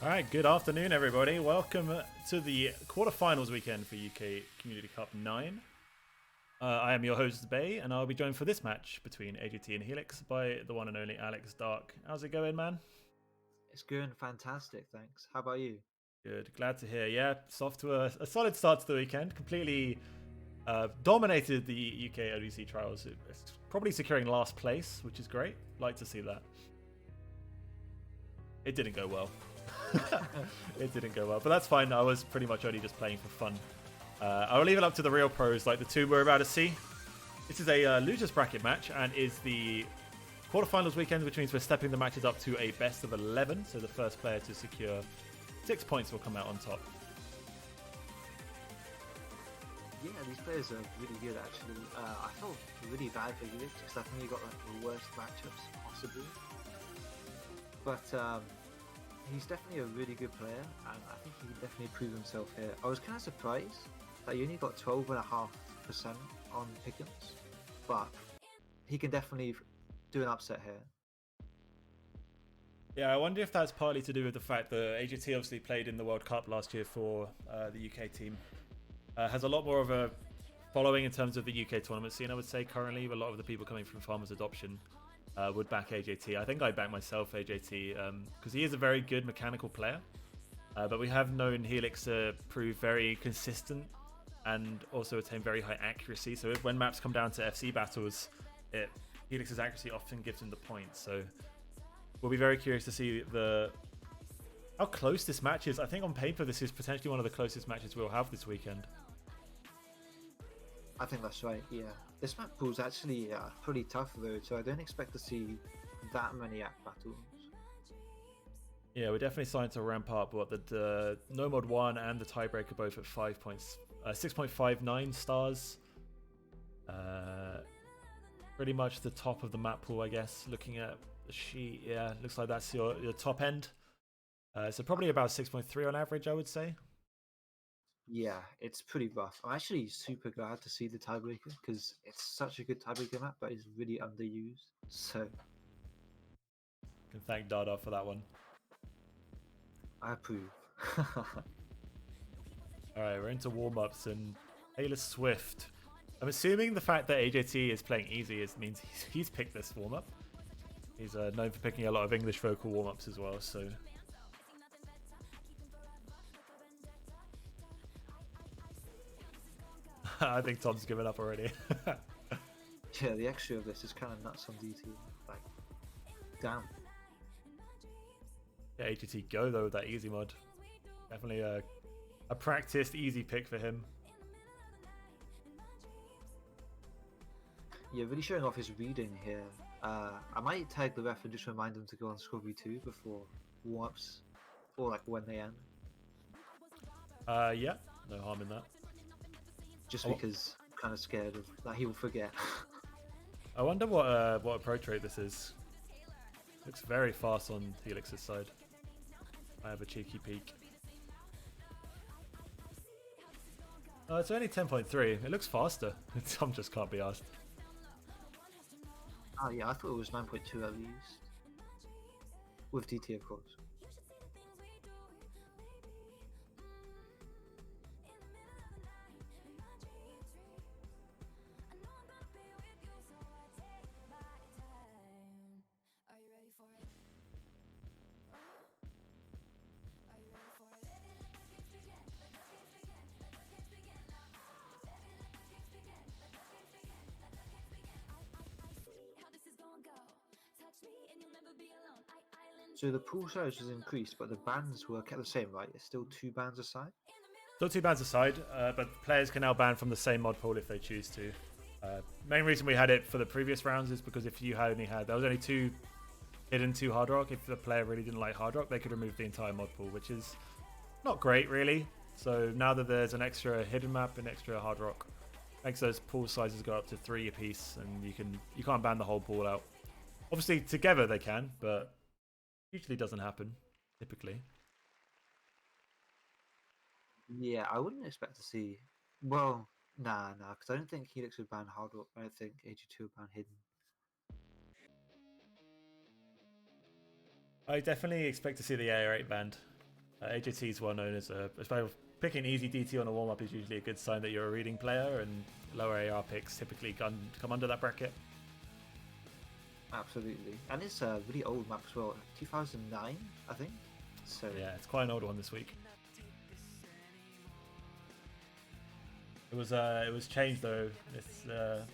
All right, good afternoon, everybody. Welcome to the quarterfinals weekend for UK Community Cup 9. I am your host, Bay, and I'll be joined for this match between AJT and Helix by the one and only Alex Dark. How's it going, man? It's going fantastic, thanks. How about you? Good, glad to hear. Yeah, it's off to a solid start to the weekend. Completely dominated the UK LBC trials. It's probably securing last place, which is great. Like to see that. It didn't go well. It didn't go well, but that's fine. I was pretty much only just playing for fun. I'll leave it up to the real pros, like the two we're about to see. This is a losers bracket match and is the quarterfinals weekend, which means we're stepping the matches up to a best of 11. So the first player to secure 6 points will come out on top. Yeah, these players are really good actually. I felt really bad for Helix because I think he got like the worst matchups possible. But he's definitely a really good player, and I think he can definitely prove himself here. I was kind of surprised that he only got 12.5% on Pickens, but he can definitely do an upset here. Yeah, I wonder if that's partly to do with the fact that AJT obviously played in the World Cup last year for the UK team. Has a lot more of a following in terms of the UK tournament scene, I would say, currently. A lot of the people coming from Farmers Adoption would back AJT. I think I back myself AJT because he is a very good mechanical player. But we have known Helix prove very consistent and also attain very high accuracy. So when maps come down to FC battles, Helix's accuracy often gives him the points. So we'll be very curious to see how close this match is. I think on paper this is potentially one of the closest matches we'll have this weekend. I think that's right, yeah. This map pool is actually pretty tough though, so I don't expect to see that many act battles. Yeah, we're definitely starting to ramp up. What the Nomad 1 and the tiebreaker both at 6.59 stars. Pretty much the top of the map pool, I guess. Looking at the sheet, yeah, looks like that's your top end. So probably about 6.3 on average, I would say. Yeah, it's pretty rough. I'm actually super glad to see the tiebreaker because it's such a good tiebreaker map, but it's really underused. So Can thank Dada for that one. I approve. All right, we're into warm-ups and Taylor Swift. I'm assuming the fact that AJT is playing easy means he's picked this warm-up. He's known for picking a lot of English vocal warm-ups as well, so... I think Tom's given up already. Yeah, the extra of this is kind of nuts on DT. Like, damn. Yeah, AJT go though with that easy mod. Definitely a practiced easy pick for him. Yeah, really showing off his reading here. I might tag the ref and just remind him to go on Scrubby 2 before warm-ups, or like when they end. Yeah, no harm in that. Just because I'm kind of scared of that he will forget. I wonder what approach rate this is. Looks very fast on Helix's side. I have a cheeky peek. Oh, it's only 10.3. It looks faster. Tom just can't be asked. Oh yeah, I thought it was 9.2 at least. With DT, of course. So the pool size was increased, but the bans were kept the same, right? It's still 2 bans aside? Still 2 bans aside, but players can now ban from the same mod pool if they choose to. Main reason we had it for the previous rounds is because if you there was only 2 hidden 2 hard rock. If the player really didn't like hard rock, they could remove the entire mod pool, which is not great really. So now that there's an extra hidden map and extra hard rock, makes those pool sizes go up to 3 apiece, and you can't ban the whole pool out. Obviously together they can, but usually doesn't happen typically. Yeah, I wouldn't expect to see. Well, nah, because I don't think Helix would ban hard rock. I don't think AG2 would ban hidden. I definitely expect to see the AR8 banned. AJT is well known as picking easy DT on a warm up is usually a good sign that you're a reading player, and lower AR picks typically come under that bracket. Absolutely, and it's a really old map as well, 2009, I think. So yeah, it's quite an old one this week. It was changed though. It's a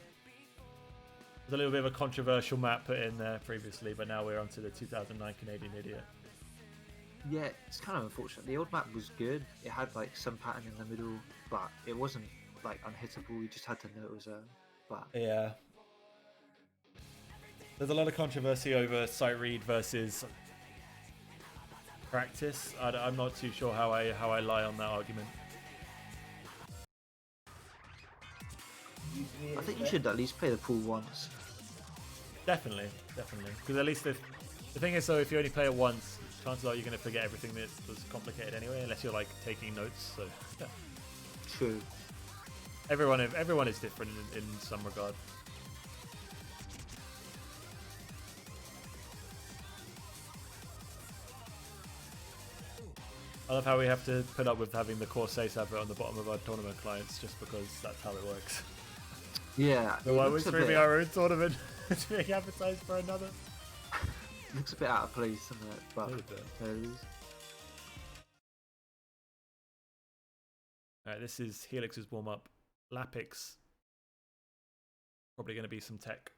little bit of a controversial map put in there previously, but now we're onto the 2009 Canadian Idiot. Yeah, it's kind of unfortunate. The old map was good. It had like some pattern in the middle, but it wasn't like unhittable. You just had to know it was a but Yeah. There's a lot of controversy over sight read versus practice. I'm not too sure how I lie on that argument. I think you should at least play the pool once. Definitely. Because at least the thing is, so if you only play it once, chances are you're going to forget everything that was complicated anyway, unless you're like taking notes. So yeah. True. Everyone is different in some regard. I love how we have to put up with having the Core Sace advert on the bottom of our tournament clients just because that's how it works. Yeah. So why are we streaming our own tournament to make advertised for another? Looks a bit out of place, doesn't it? But there it is. Alright, this is Helix's warm up. Lapix. Probably going to be some tech.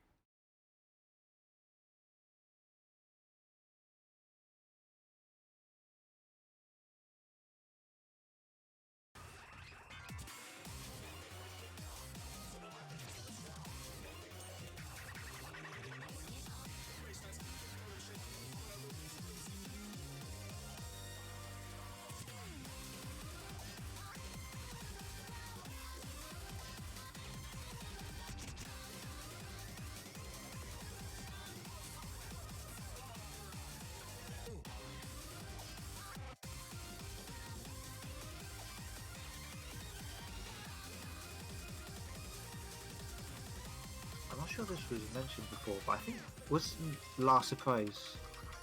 I'm not sure this was mentioned before, but I think wasn't Last Surprise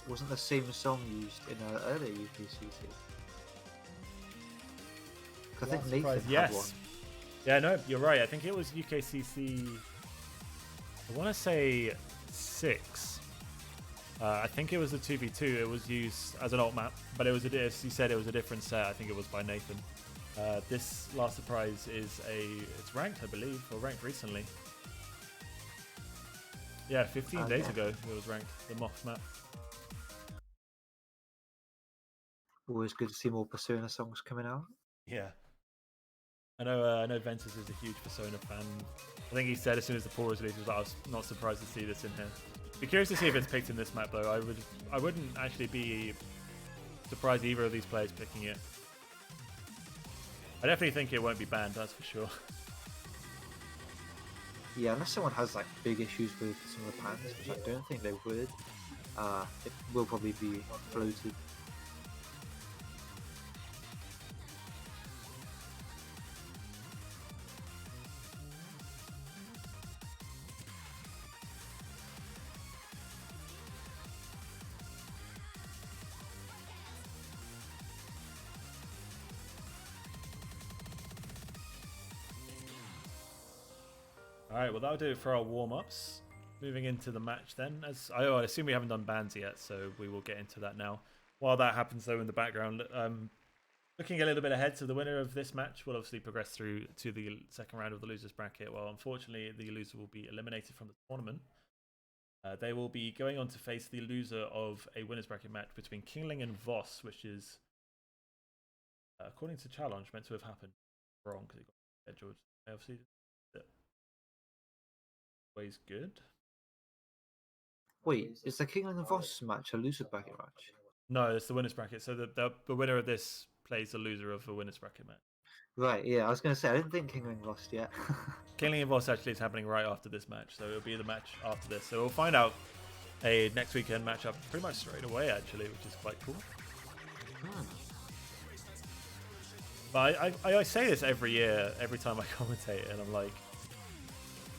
wasn't the same song used in an earlier UKCC? I think Nathan had one. Yeah, no, you're right. I think it was UKCC. I want to say 6. I think it was a 2v2. It was used as an alt map, but it was as you said, it was a different set. I think it was by Nathan. This Last Surprise is it's ranked, I believe, or ranked recently. Yeah, 15 days ago it was ranked, the Mox map. Always good to see more Persona songs coming out. Yeah. I know Ventus is a huge Persona fan. I think he said as soon as the pool was released, he was like, I was not surprised to see this in here. Be curious to see if it's picked in this map though. I wouldn't actually be surprised either of these players picking it. I definitely think it won't be banned, that's for sure. Yeah, unless someone has like big issues with some of the patterns, which I don't think they would, it will probably be floated. Alright, well that'll do it for our warm-ups. Moving into the match then. I assume we haven't done bans yet, so we will get into that now. While that happens though in the background, looking a little bit ahead, so the winner of this match will obviously progress through to the second round of the losers bracket. Well, unfortunately, the loser will be eliminated from the tournament. They will be going on to face the loser of a winners bracket match between Kingling and Voss, which is, according to Challenge, meant to have happened wrong because it got scheduled. Obviously, always good. Wait, is the King and the Voss match a loser bracket match? No, it's the winners bracket. So the winner of this plays the loser of the winners bracket match. Right, yeah, I was going to say, I didn't think Kingling lost yet. Kingling and Voss actually is happening right after this match, so it'll be the match after this. So we'll find out a next weekend matchup pretty much straight away, actually, which is quite cool. But I say this every year, every time I commentate, and I'm like,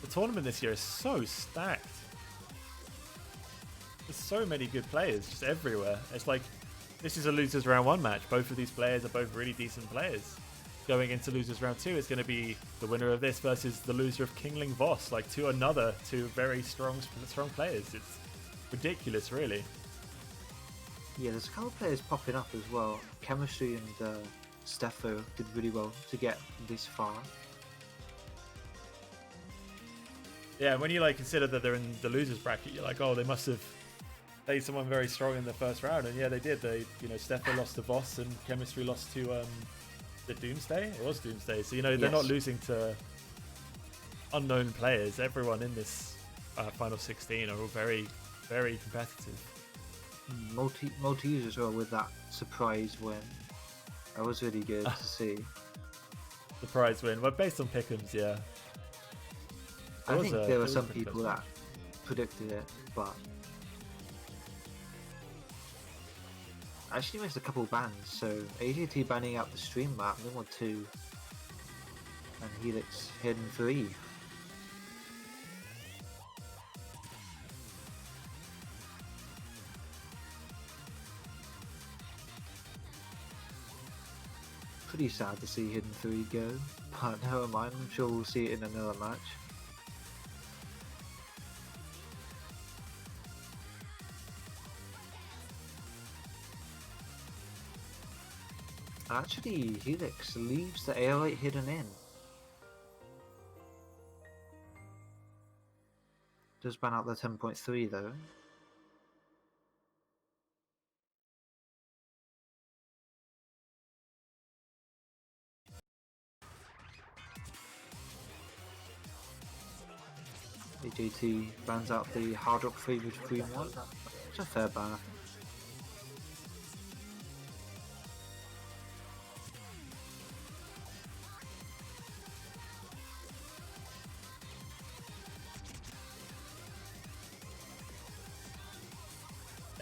the tournament this year is so stacked. There's so many good players just everywhere. It's like this is a losers round 1 match. Both of these players are both really decent players. Going into losers round 2, it's going to be the winner of this versus the loser of Kingling Voss, like two very strong players. It's ridiculous, really. Yeah, there's a couple of players popping up as well. Chemistry and Steffo did really well to get this far. Yeah, when you like consider that they're in the losers bracket, you're like, oh, they must have played someone very strong in the first round, and yeah, they did. They, Steffo lost to Voss and Chemistry lost to the Doomsday. It was Doomsday, so they're Yes. not losing to unknown players. Everyone in this final 16 are all very, very competitive. Maltese as well with that surprise win. That was really good to see. Surprise win. Well, based on pick'ems, yeah. I think there were some pretty people close that predicted it, but I actually missed a couple bans. So AJT banning out the stream map, Minimal 2, and Helix Hidden 3. Pretty sad to see Hidden 3 go, but never mind, I'm sure we'll see it in another match. Actually, Helix leaves the AR8 hidden in. Does ban out the 10.3 though. AJT bans out the Hard Rock Favored Green one. It's a fair ban.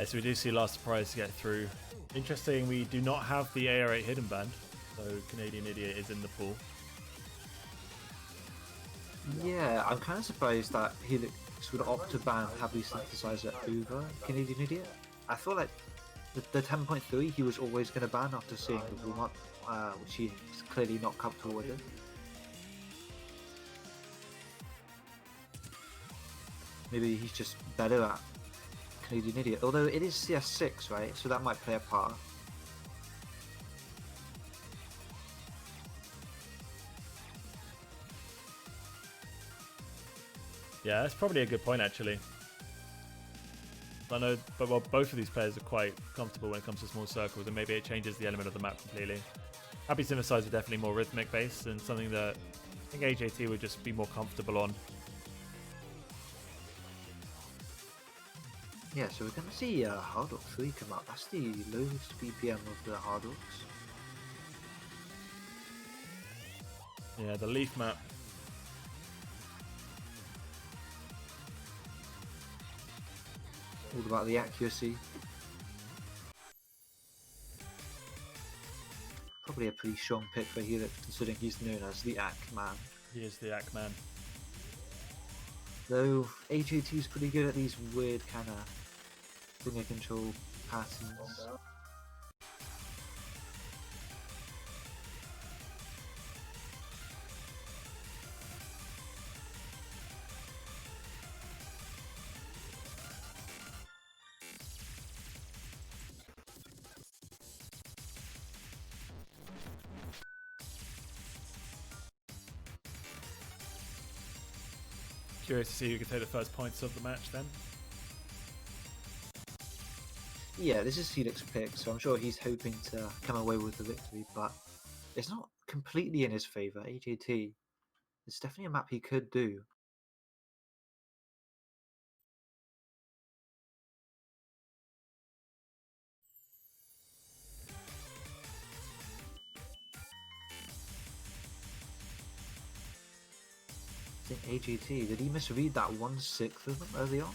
So we do see last surprise get through. Interesting, we do not have the AR8 hidden band, so Canadian Idiot is in the pool. Yeah, I'm kind of surprised that Helix would opt to ban Heavy Synthesizer over Canadian Idiot. I thought like the 10.3 he was always going to ban after seeing the warm up, which he's clearly not comfortable with it. Maybe he's just better at Canadian Idiot, although it is CS6, right? So that might play a part. Yeah, that's probably a good point actually. I know, but well, both of these players are quite comfortable when it comes to small circles, and maybe it changes the element of the map completely. Happy Synthesizer are definitely more rhythmic based, and something that I think AJT would just be more comfortable on. Yeah, so we're going to see Hard Rock 3 come up. That's the lowest BPM of the Hard Rocks. Yeah, the Leaf map. All about the accuracy. Probably a pretty strong pick for Helix, considering he's known as the Ack Man. He is the Ack Man. Though AJT is pretty good at these weird kind of finger control patterns. Curious to see who can take the first points of the match then. Yeah, this is Helix's pick, so I'm sure he's hoping to come away with the victory, but it's not completely in his favour. AJT, it's definitely a map he could do. I think AJT, did he misread that 1/6 of them early on?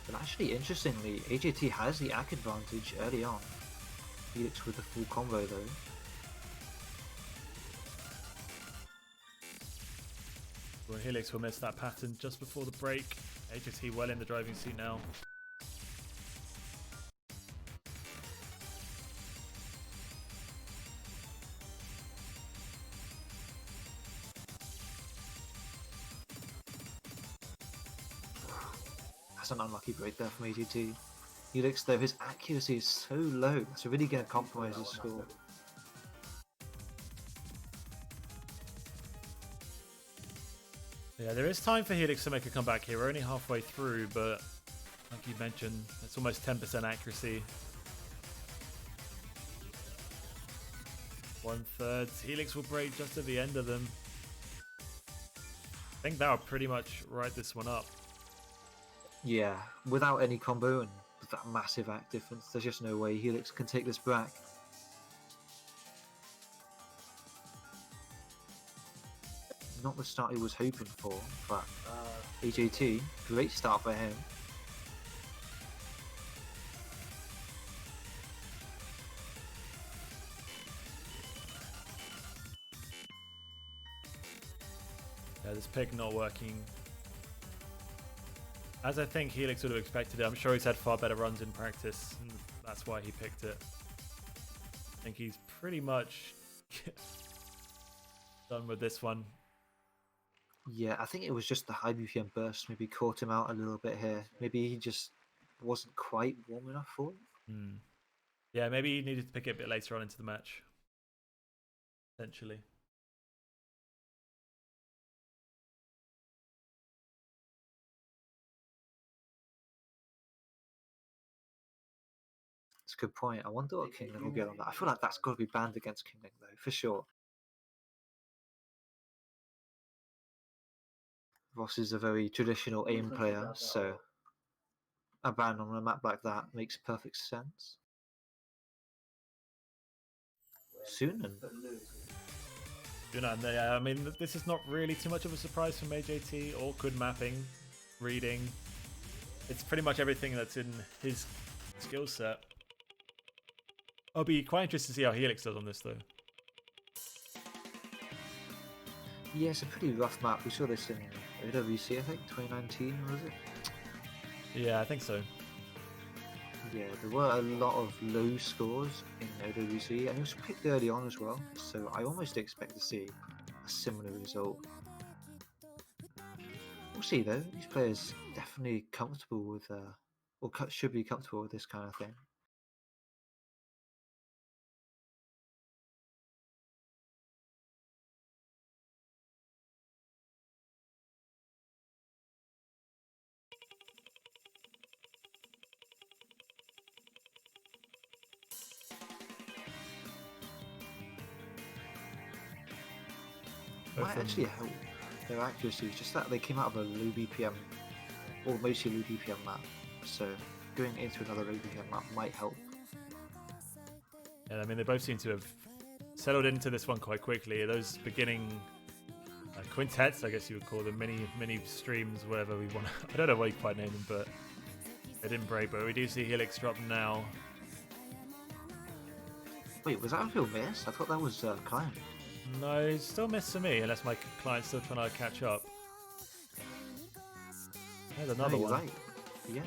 But actually, interestingly, AJT has the Ack advantage early on. Helix with the full combo though. Well, Helix will miss that pattern just before the break. AJT well in the driving seat now. That's an unlucky break there from AJT. Helix though, his accuracy is so low, it's really going to compromise his score. Yeah, there is time for Helix to make a comeback here. We're only halfway through, but like you mentioned, it's almost 10% accuracy. 1/3. Helix will break just at the end of them. I think that'll pretty much write this one up. Yeah, without any combo and with that massive act difference, there's just no way Helix can take this back. Not the start he was hoping for, but AJT, great start for him. Yeah, this pick not working. As I think Helix would have expected it. I'm sure he's had far better runs in practice, and that's why he picked it. I think he's pretty much done with this one. Yeah, I think it was just the high BPM burst maybe caught him out a little bit here. Maybe he just wasn't quite warm enough for it. Yeah, maybe he needed to pick it a bit later on into the match. Potentially. That's a good point. I wonder what Kingling will get on that. I feel like that's got to be banned against Kingling though, for sure. Ross is a very traditional aim player, so a ban on a map like that makes perfect sense. Soon. Yeah, I mean, this is not really too much of a surprise from AJT. Awkward mapping, reading. It's pretty much everything that's in his skill set. I'll be quite interested to see how Helix does on this, though. Yeah, it's a pretty rough map. We saw this in OWC, I think, 2019, was it? Yeah, I think so. Yeah, there were a lot of low scores in OWC, and it was picked early on as well, so I almost expect to see a similar result. We'll see though, these players definitely comfortable with, or should be comfortable with this kind of thing. Might actually help their accuracy, just that they came out of a low BPM, or mostly low BPM map, so going into another low BPM map might help. Yeah, I mean, they both seem to have settled into this one quite quickly. Those beginning quintets, I guess you would call them, mini streams, whatever we want. I don't know what you quite name them, but they didn't break. But we do see Helix drop now. Wait, was that a real miss? I thought that was Client. No, it's still missed to me, unless my client's still trying to catch up. There's another one. Right. Yeah.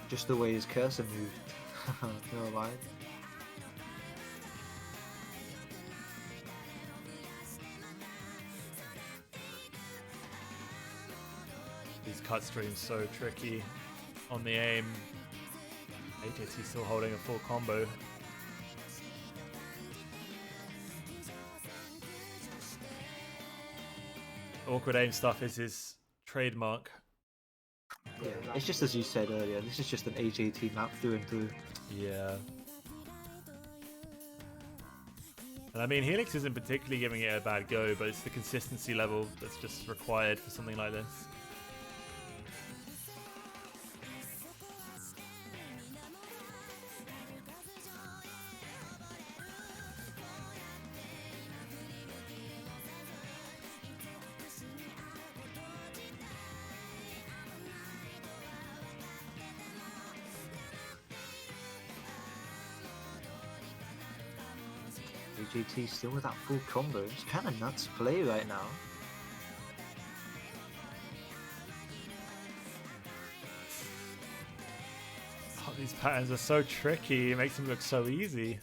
Just the way his cursor moved. Never mind. These cut streams so tricky on the aim. AJT still holding a full combo. Awkward aim stuff is his trademark. Yeah, it's just as you said earlier, this is just an AJT map through and through. Yeah. And I mean, Helix isn't particularly giving it a bad go, but it's the consistency level that's just required for something like this. AJT still with that full combo. It's kind of nuts play right now. Oh, these patterns are so tricky. It makes them look so easy.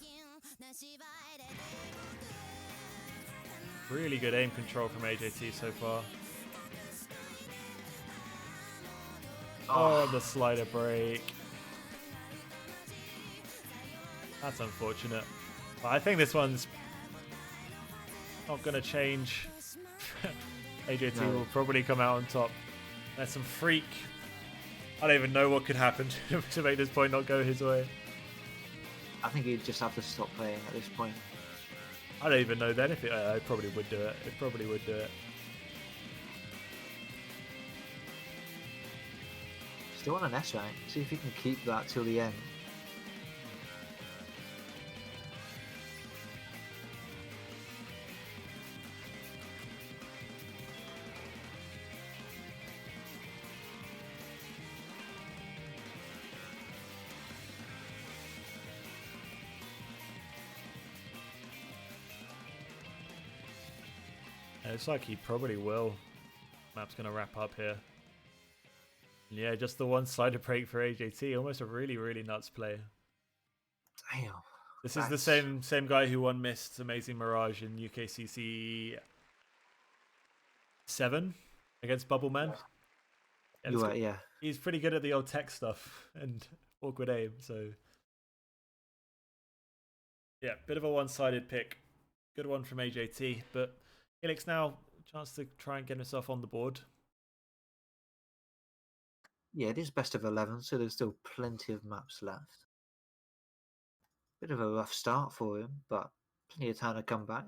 Really good aim control from AJT so far. Oh, the slider break. That's unfortunate. But I think this one's not going to change. AJT will probably come out on top. There's some freak. I don't even know what could happen to make this point not go his way. I think he'd just have to stop playing at this point. I don't even know then if it probably would do it. It probably would do it. Still on an S rank. See if he can keep that till the end. It looks like he probably will. Map's going to wrap up here. Yeah, just the one-sided break for AJT. Almost a really, really nuts play. Damn. This is the same guy who won Mist Amazing Mirage in UKCC 7 against Bubbleman. Yeah. He's pretty good at the old tech stuff and awkward aim, so... Yeah, bit of a one-sided pick. Good one from AJT, but Helix now, chance to try and get himself on the board. Yeah, it is best of 11, so there's still plenty of maps left. Bit of a rough start for him, but plenty of time to come back.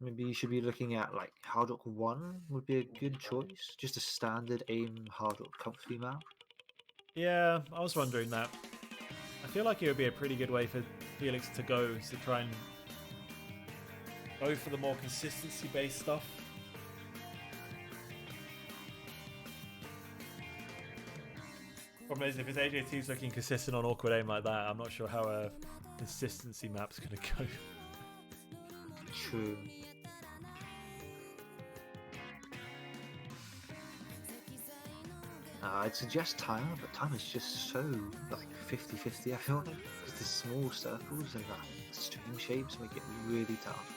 Maybe you should be looking at like Hard Rock 1 would be a good choice. Just a standard aim Hard Rock comfy map. Yeah, I was wondering that. I feel like it would be a pretty good way for Helix to go, to try and go for the more consistency-based stuff. Problem is, if his AJT's looking consistent on awkward aim like that, I'm not sure how a consistency map's going to go. True. I'd suggest timer, but timer's just so like 50-50. I feel like because the small circles and that extreme shapes make it really tough.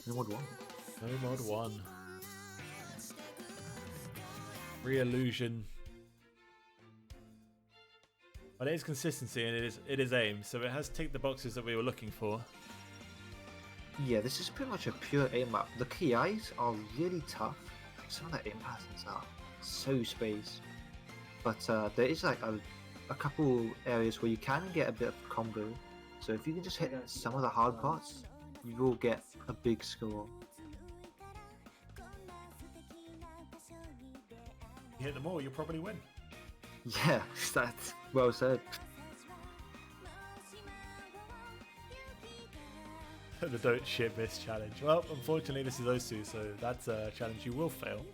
No mod 1. No mod 1. Re-illusion. But it is consistency and it is aim, so it has ticked the boxes that we were looking for. Yeah, this is pretty much a pure aim map. The KIs are really tough. Like, some of the aim patterns are so spaced. But there is like a couple areas where you can get a bit of combo. So if you can just hit some of the hard parts, you will get a big score. You hit them all, you'll probably win. Yeah, that's well said. The don't shit miss challenge. Well, unfortunately this is those two, so that's a challenge you will fail.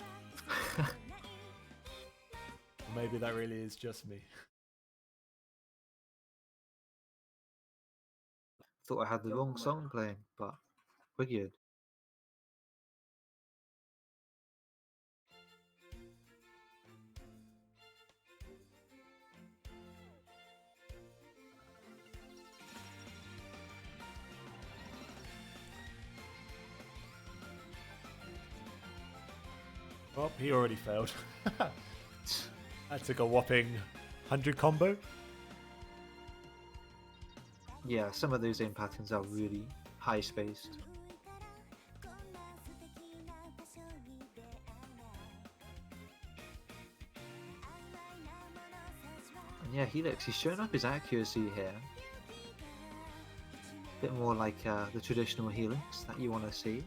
Maybe that really is just me. Thought I had the wrong song playing, but we're good. Well, he already failed. That took a whopping 100 combo. Yeah, some of those aim patterns are really high spaced. And yeah, Helix, he's showing up his accuracy here. A bit more like the traditional Helix that you want to see.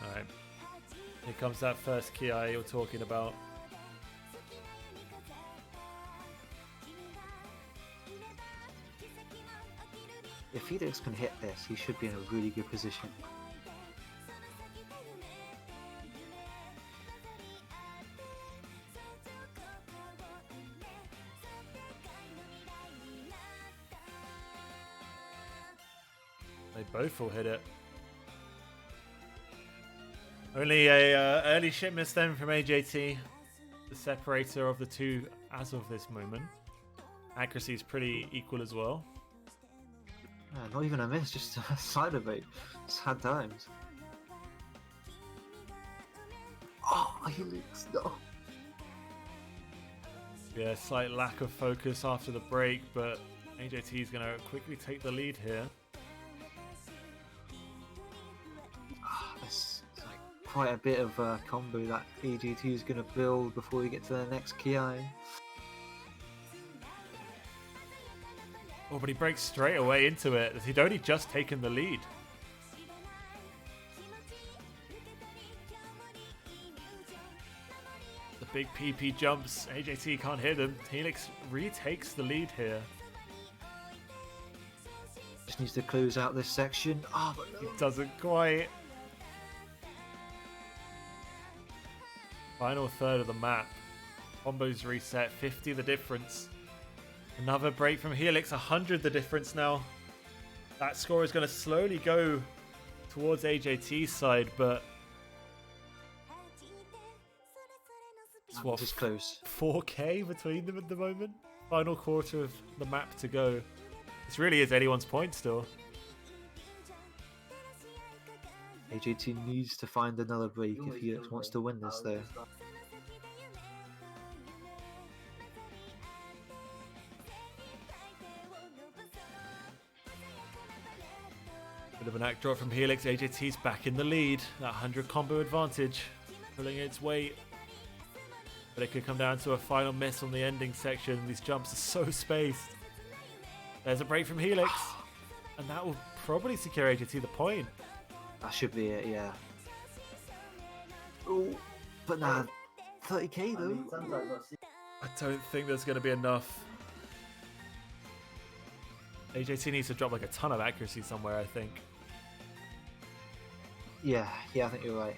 Alright. Here comes that first ki you're talking about. if Felix can hit this, he should be in a really good position. They both will hit it. Only a early ship miss then from AJT, the separator of the two as of this moment. Accuracy is pretty equal as well. Not even a miss, just a side of it. Sad times. Oh, helix, no. Yeah, slight lack of focus after the break, but AJT is going to quickly take the lead here. That's like quite a bit of a combo that AJT is going to build before we get to the next Ki. Oh, but he breaks straight away into it. He'd only just taken the lead. The big PP jumps. AJT can't hit him. Helix retakes the lead here. Just needs to close out this section. Oh, but no. It doesn't quite. Final third of the map. Combos reset. 50 the difference. Another break from Helix. 100 the difference now. That score is going to slowly go towards AJT's side, but it's what, just close. 4K between them at the moment. Final quarter of the map to go. This really is anyone's point still. AJT needs to find another break if he wants to win this though. Bit of an act drop from Helix. AJT's back in the lead. That 100 combo advantage pulling its weight. But it could come down to a final miss on the ending section. These jumps are so spaced. There's a break from Helix. And that will probably secure AJT the point. That should be it, yeah. Oh, but nah, 30k though. I don't think there's going to be enough. AJT needs to drop like a ton of accuracy somewhere, I think. Yeah, I think you're right.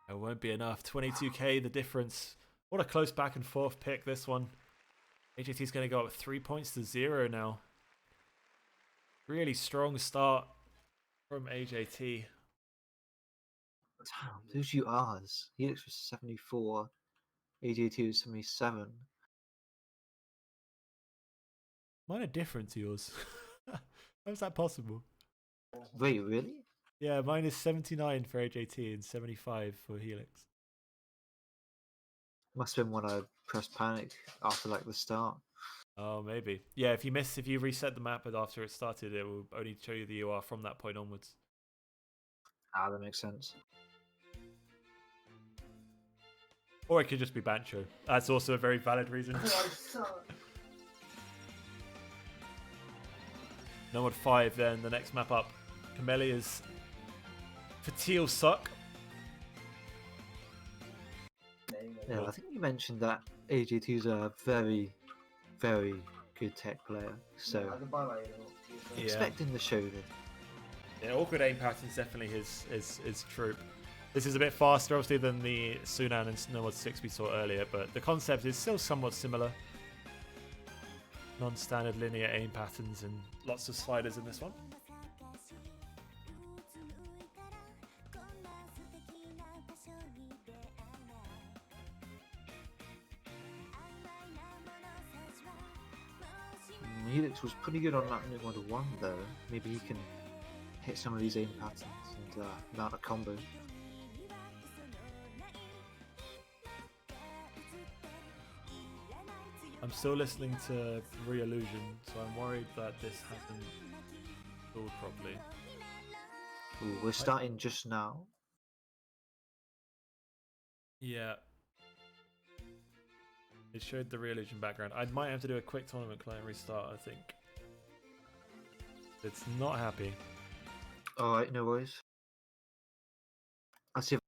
It won't be enough. 22k the difference. What a close back and forth pick this one. AJT's going to go up 3 points to 0 now. Really strong start from AJT. Damn, those URs. Helix was 74, AJT was 77. Mine are different to yours. How is that possible? Wait, really? Yeah, mine is 79 for AJT and 75 for Helix. Must have been when I pressed panic after like the start. Oh, maybe. Yeah, if you reset the map after it started, it will only show you the UR from that point onwards. Ah, that makes sense. Or it could just be Bancho. That's also a very valid reason. Number 5 then, the next map up. Camellia's Fatile Suck. Yeah, I think you mentioned that AJT is a very, very good tech player, so expecting the show then. Yeah, awkward aim pattern's definitely his troop. This is a bit faster, obviously, than the Sunan and Snowmod 6 we saw earlier, but the concept is still somewhat similar. Non-standard linear aim patterns and lots of sliders in this one. Helix was pretty good on that new Model 1 though. Maybe he can hit some of these aim patterns and mount a combo. I'm still listening to Re-Illusion, so I'm worried that this hasn't built properly. Ooh, we're starting just now. Yeah. It showed the Re-Illusion background. I might have to do a quick tournament client restart, I think. It's not happy. Alright, no worries. I'll see if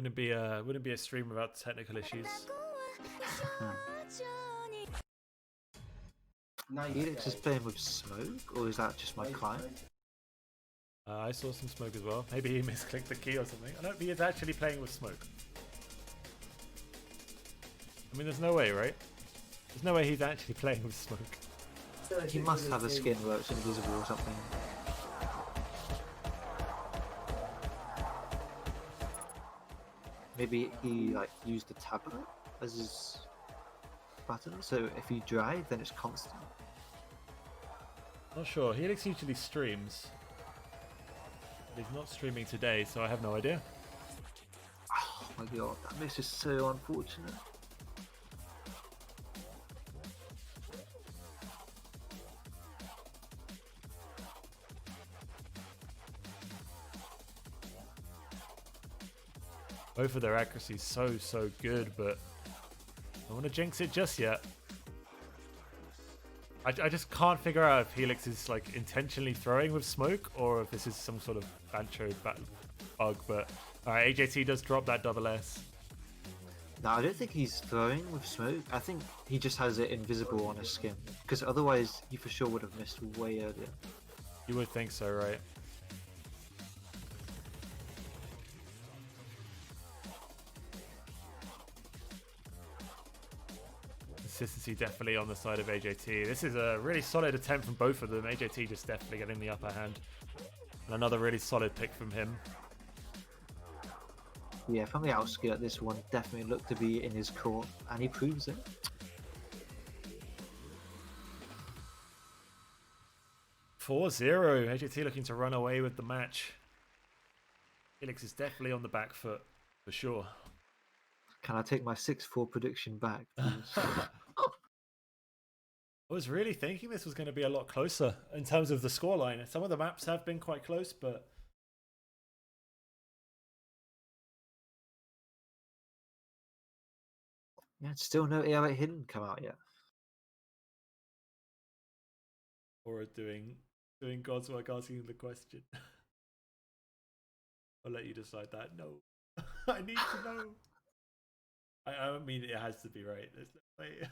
Wouldn't be a stream without technical issues. Helix is playing with smoke, or is that just my client? I saw some smoke as well. Maybe he misclicked the key or something. I don't think it's actually playing with smoke. I mean, there's no way, right? There's no way he's actually playing with smoke. He must have a skin where it's invisible or something. Maybe he like used the tablet as his button, so if you drive, then it's constant. Not sure. Helix usually streams. But he's not streaming today, so I have no idea. Oh my god, that miss is so unfortunate. Both of their accuracy is so good, but I don't want to jinx it just yet. I just can't figure out if Helix is like intentionally throwing with smoke or if this is some sort of bancho bug. But alright, AJT does drop that double S. No, I don't think he's throwing with smoke. I think he just has it invisible on his skin, because otherwise he for sure would have missed way earlier. You would think so, right? Consistency definitely on the side of AJT. This is a really solid attempt from both of them. AJT just definitely getting the upper hand. And another really solid pick from him. Yeah, from the outskirt, this one definitely looked to be in his court, and he proves it. AJT looking to run away with the match. Helix is definitely on the back foot, for sure. Can I take my 6-4 prediction back, please? I was really thinking this was going to be a lot closer in terms of the scoreline. Some of the maps have been quite close, but yeah, still no AI hidden come out yet. Or doing God's work asking the question. I'll let you decide that. No. I need to know. I mean, it has to be right. There's no way.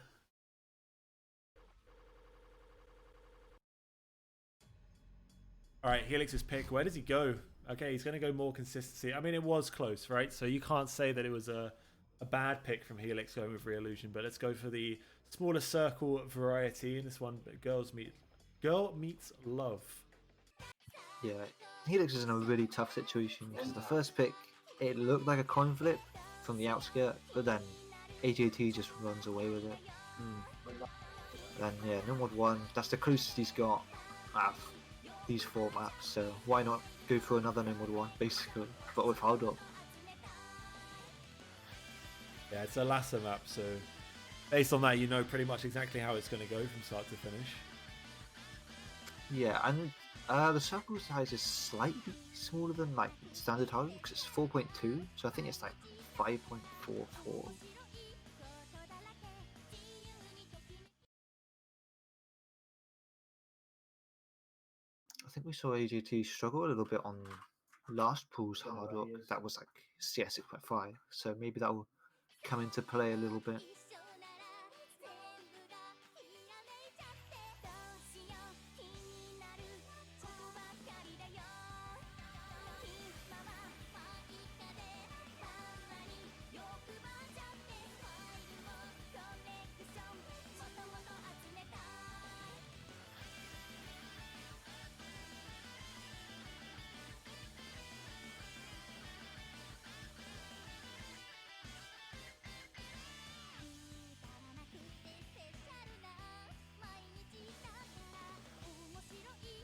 Alright, Helix's pick. Where does he go? Okay, he's going to go more consistency. I mean, it was close, right? So you can't say that it was a bad pick from Helix going with Re-Illusion, but let's go for the smaller circle variety in this one. Girl meets love. Yeah, Helix is in a really tough situation because the first pick, it looked like a coin flip from the outskirt, but then AJT just runs away with it. Then yeah, Nomad 1, that's the closest he's got out of these 4 maps, so why not go for another Nomad 1 basically, but with hard up. Yeah, it's a Lhasa map, so based on that you know pretty much exactly how it's going to go from start to finish. Yeah, and the circle size is slightly smaller than like standard hard because it's 4.2, so I think it's like 5.44. I think we saw AJT struggle a little bit on last pool's hard rock. That was like CS 6.5, so maybe that will come into play a little bit.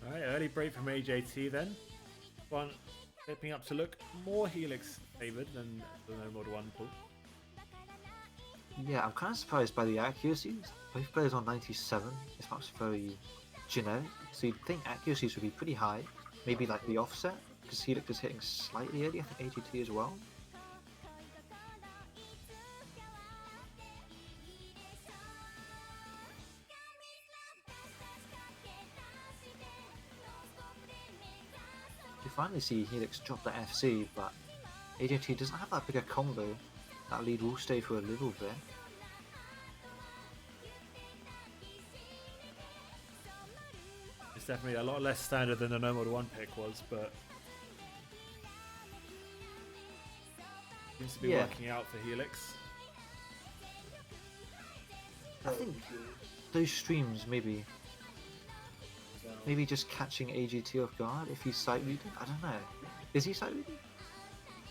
Alright, early break from AJT then. One shaping up to look more Helix favoured than the Nomad 1 pool. Yeah, I'm kind of surprised by the accuracies. Both players on 97. This map's very generic, so you'd think accuracies would be pretty high. Maybe like the offset, because Helix is hitting slightly early, I think AJT as well. You finally see Helix drop the FC, but AJT doesn't have that big a combo. That lead will stay for a little bit. It's definitely a lot less standard than the No Mode 1 pick was, but seems to be working out for Helix. I think those streams maybe just catching AJT off guard if he's sight reading. I don't know. Is he sight reading?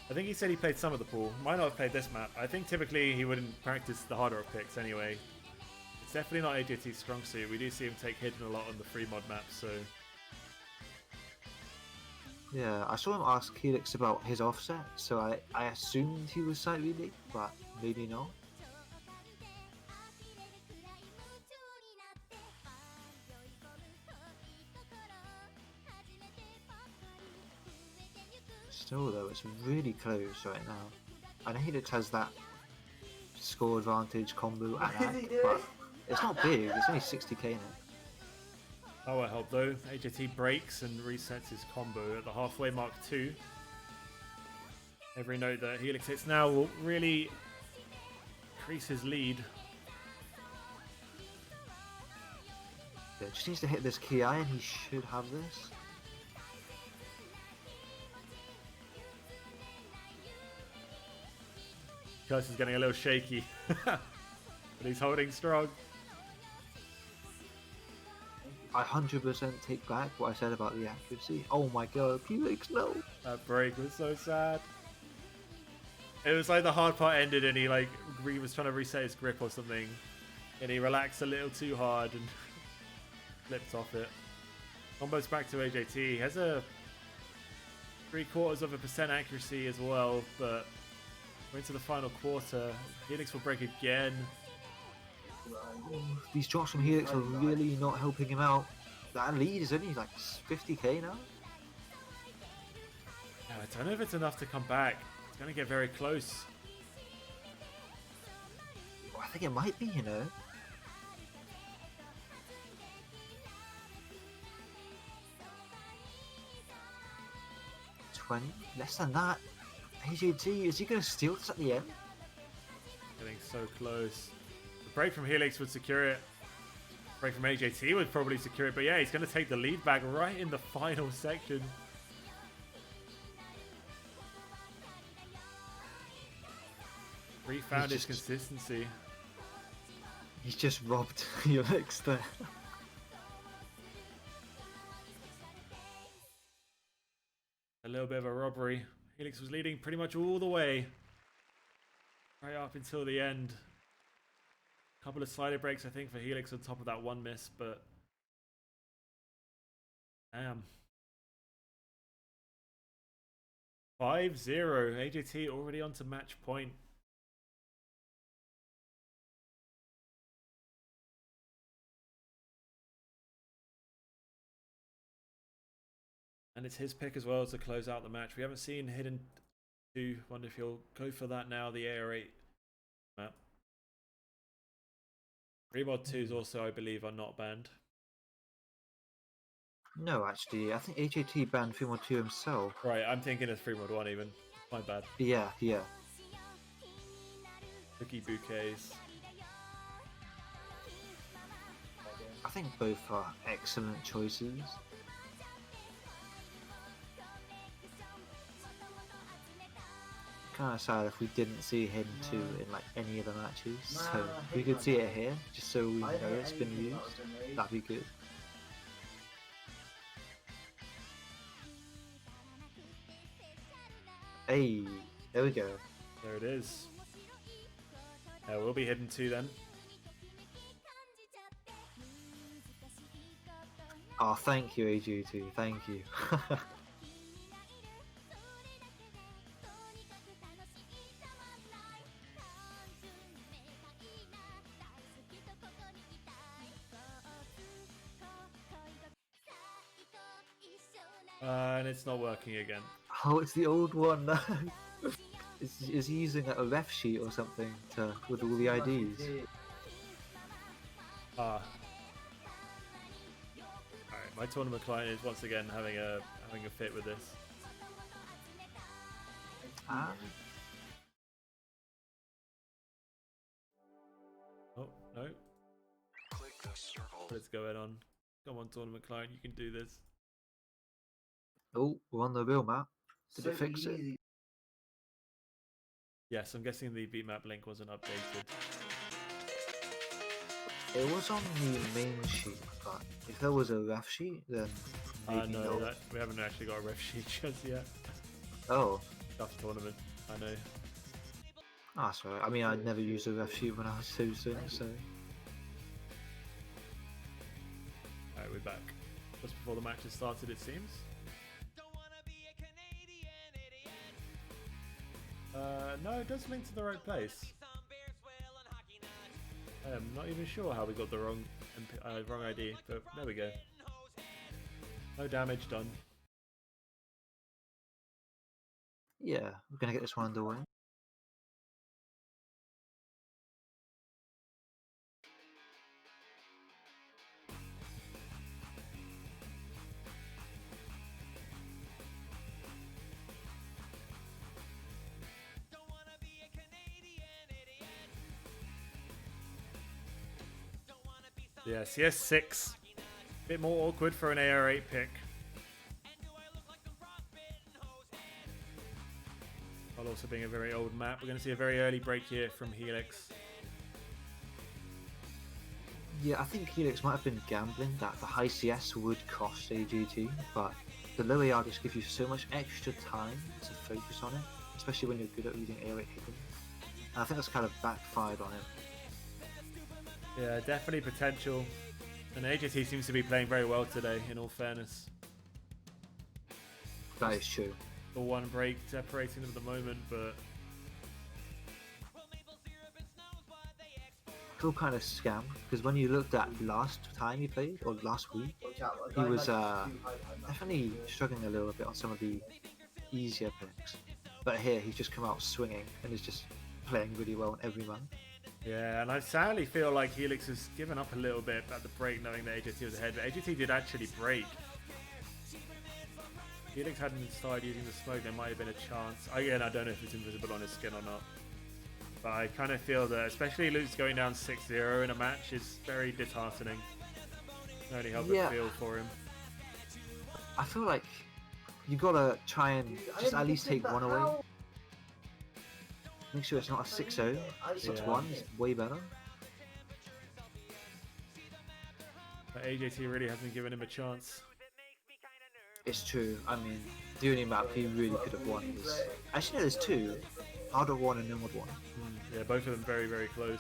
I think he said he played some of the pool. Might not have played this map. I think typically he wouldn't practice the harder of picks anyway. It's definitely not AJT's strong suit. We do see him take hidden a lot on the free mod map, so Yeah, I saw him ask Helix about his offset, so I assumed he was sight reading, but maybe not. Still though, it's really close right now. I know Helix has that score advantage combo attack, but it's not big, it's only 60k now. that will help though. AJT breaks and resets his combo at the halfway mark too. Every note that Helix hits now will really increase his lead. Yeah, just needs to hit this key eye and he should have this. Curse is getting a little shaky, but he's holding strong. I 100% take back what I said about the accuracy. Oh my god, Helix, no! That break was so sad. It was like the hard part ended and he was trying to reset his grip or something, and he relaxed a little too hard and flipped off it. Combo's back to AJT. He has a 0.75% accuracy as well, but we're into the final quarter. Helix will break again. These drops from Helix are really not helping him out. That lead is only like 50k now. Yeah, I don't know if it's enough to come back. It's going to get very close. Well, I think it might be, you know. $20, less than that. AJT, is he going to steal this at the end? Getting so close. The break from Helix would secure it. Break from AJT would probably secure it, but yeah, he's going to take the lead back right in the final section. Refound his consistency. He's just robbed Helix there. A little bit of a robbery. Helix was leading pretty much all the way. Right up until the end. A couple of slider breaks, I think, for Helix on top of that one miss, but damn. 5-0. AJT already on to match point. And it's his pick as well to close out the match. We haven't seen Hidden 2. Wonder if he'll go for that now, the AR8 map. Remod 2s also, I believe, are not banned. No, actually, I think AJT banned Femod 2 himself. Right, I'm thinking of Remod 1 even. My bad. Yeah. Cookie bouquets. I think both are excellent choices. Kind of sad if we didn't see him too in like any of the matches, so we could see it here just so we know it's been used. That'd be good. Hey, there we go. There it is. We'll be Hidden 2 then. Oh, thank you, AJT. Thank you. And it's not working again. Oh, it's the old one. Is he using a ref sheet or something with all the IDs? Alright, my tournament client is once again having a fit with this. Ah, Oh, no. What's going on? Come on, tournament client, you can do this. oh, we're on the real map. Did it fix it? Yes, I'm guessing the beatmap link wasn't updated. It was on the main sheet, but if there was a ref sheet, then maybe No, not. we haven't actually got a ref sheet just yet. Oh, Tough tournament, I know. ah, sorry. I mean, I'd never used a ref sheet when I was hosting, so. Alright, we're back. Just before the match has started, it seems. No, it does link to the right place. I am not even sure how we got the wrong ID, but there we go. No damage done. Yeah, we're gonna get this one underway. Yeah, CS6. Bit more awkward for an AR8 pick. While also being a very old map. We're going to see a very early break here from Helix. Yeah, I think Helix might have been gambling that the high CS would cost AJT, but the low AR just gives you so much extra time to focus on it, especially when you're good at reading AR8 hidden. And I think that's kind of backfired on him. Yeah, definitely potential. And AJT seems to be playing very well today, in all fairness. That is true. The one break separating them at the moment, but I feel kind of scammed because when you looked at last time he played, or last week, he was definitely struggling a little bit on some of the easier picks. But here he's just come out swinging and is just playing really well on every run. yeah, and I sadly feel like Helix has given up a little bit at the break, knowing that AJT was ahead. But AJT did actually break. Helix hadn't started using the smoke, there might have been a chance. Again, I don't know if it's invisible on his skin or not. But I kind of feel that, especially Luke's going down 6-0 in a match, is very disheartening. I only help it feel for him. I feel like you gotta try and just at least take one away. Make sure it's not a 6-0. 6-1 is way better. But AJT really hasn't given him a chance. It's true. I mean, the only map he really could have won was... Actually, no, there's two. Hard 1 and Nomad 1. Yeah, both of them very, very close.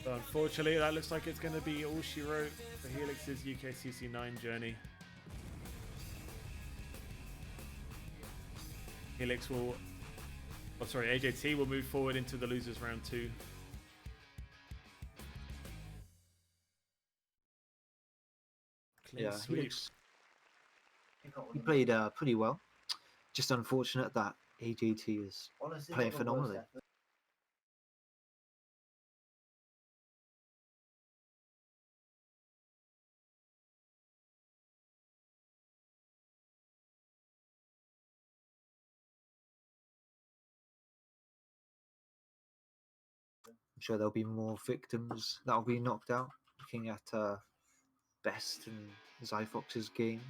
So unfortunately, that looks like it's going to be all she wrote for Helix's UKCC 9 journey. Helix will... Oh, sorry, AJT will move forward into the losers round 2. Clean sweep. He played pretty well. Just unfortunate that AJT is playing phenomenally. I'm sure there'll be more victims that'll be knocked out. Looking at Best and Zyfox's game,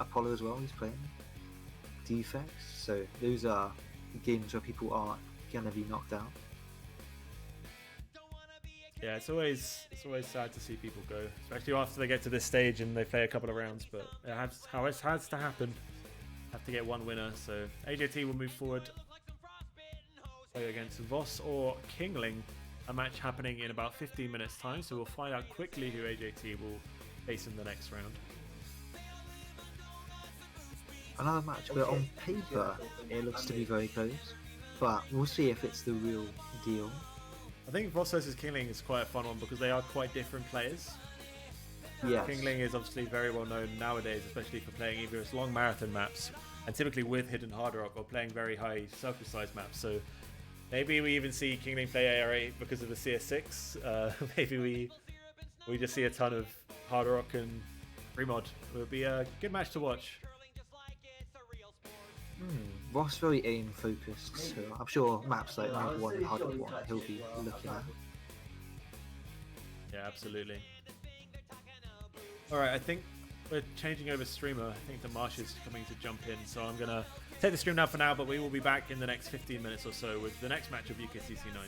Apollo as well, he's playing. Defects, so those are games where people are gonna be knocked out. Yeah, it's always sad to see people go, especially after they get to this stage and they play a couple of rounds. But it has to happen. Have to get one winner. So AJT will move forward, play against Voss or Kingling. A match happening in about 15 minutes time. So we'll find out quickly who AJT will face in the next round. Another match where on paper it looks to be very close, but we'll see if it's the real deal. I think Voss vs Kingling is quite a fun one because they are quite different players. Yes. Kingling is obviously very well known nowadays, especially for playing either as long marathon maps and typically with hidden hard rock, or playing very high circle size maps. So maybe we even see Kingling play AR8 because of the CS6. Maybe we just see a ton of hard rock and Free mod. It would be a good match to watch. Ross very aim focused, so I'm sure maps like Move 1 and Hard 1 he'll be looking at. Yeah, absolutely. Alright, I think we're changing over streamer. I think the Marsh is coming to jump in, so I'm going to take the stream now for now, but we will be back in the next 15 minutes or so with the next match of UKCC 9.